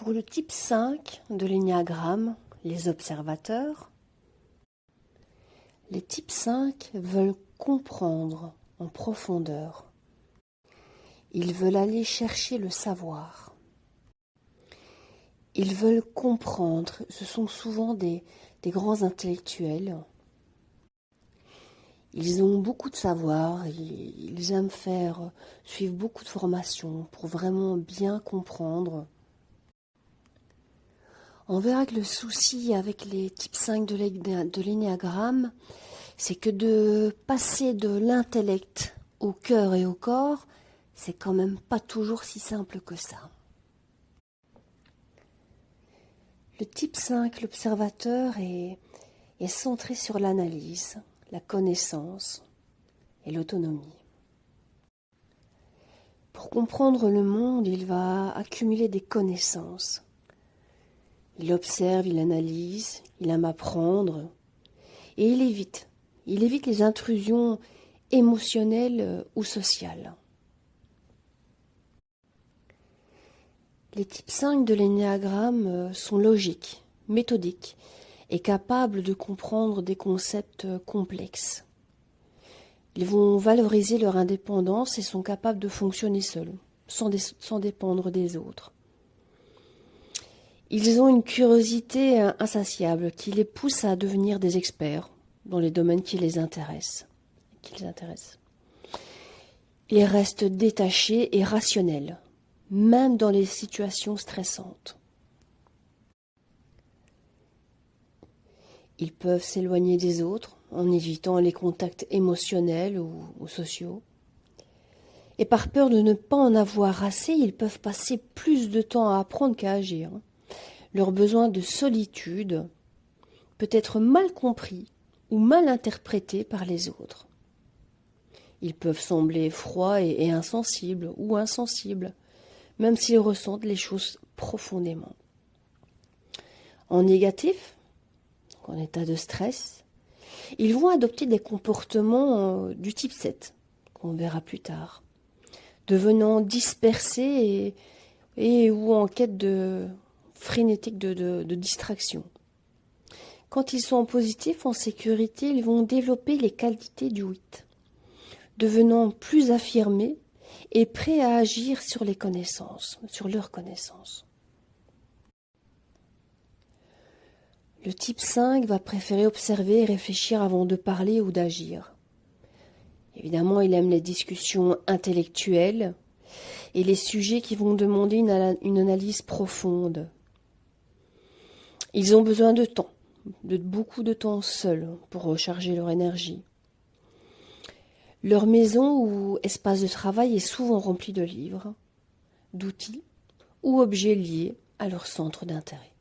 Pour le type 5 de l'énéagramme, les observateurs, les types 5 veulent comprendre en profondeur. Ils veulent aller chercher le savoir. Ils veulent comprendre. Ce sont souvent des grands intellectuels. Ils ont beaucoup de savoir. Ils aiment suivre beaucoup de formations pour vraiment bien comprendre. On verra que le souci avec les types 5 de l'énéagramme, c'est que de passer de l'intellect au cœur et au corps, c'est quand même pas toujours si simple que ça. Le type 5, l'observateur, est centré sur l'analyse, la connaissance et l'autonomie. Pour comprendre le monde, il va accumuler des connaissances. Il observe, il analyse, il aime apprendre et il évite les intrusions émotionnelles ou sociales. Les types 5 de l'énéagramme sont logiques, méthodiques et capables de comprendre des concepts complexes. Ils vont valoriser leur indépendance et sont capables de fonctionner seuls, sans dépendre des autres. Ils ont une curiosité insatiable qui les pousse à devenir des experts dans les domaines qui les intéressent. Ils restent détachés et rationnels, même dans les situations stressantes. Ils peuvent s'éloigner des autres en évitant les contacts émotionnels ou sociaux. Et par peur de ne pas en avoir assez, ils peuvent passer plus de temps à apprendre qu'à agir. Leur besoin de solitude peut être mal compris ou mal interprété par les autres. Ils peuvent sembler froids et insensibles ou insensibles, même s'ils ressentent les choses profondément. En négatif, en état de stress, ils vont adopter des comportements du type 7, qu'on verra plus tard, devenant dispersés et ou en quête frénétique de distraction. Quand ils sont en positif, en sécurité, ils vont développer les qualités du 8, devenant plus affirmés et prêts à agir sur leurs connaissances. Le type 5 va préférer observer et réfléchir avant de parler ou d'agir. Évidemment, il aime les discussions intellectuelles et les sujets qui vont demander une analyse profonde. Ils ont besoin de temps, de beaucoup de temps seuls pour recharger leur énergie. Leur maison ou espace de travail est souvent rempli de livres, d'outils ou objets liés à leur centre d'intérêt.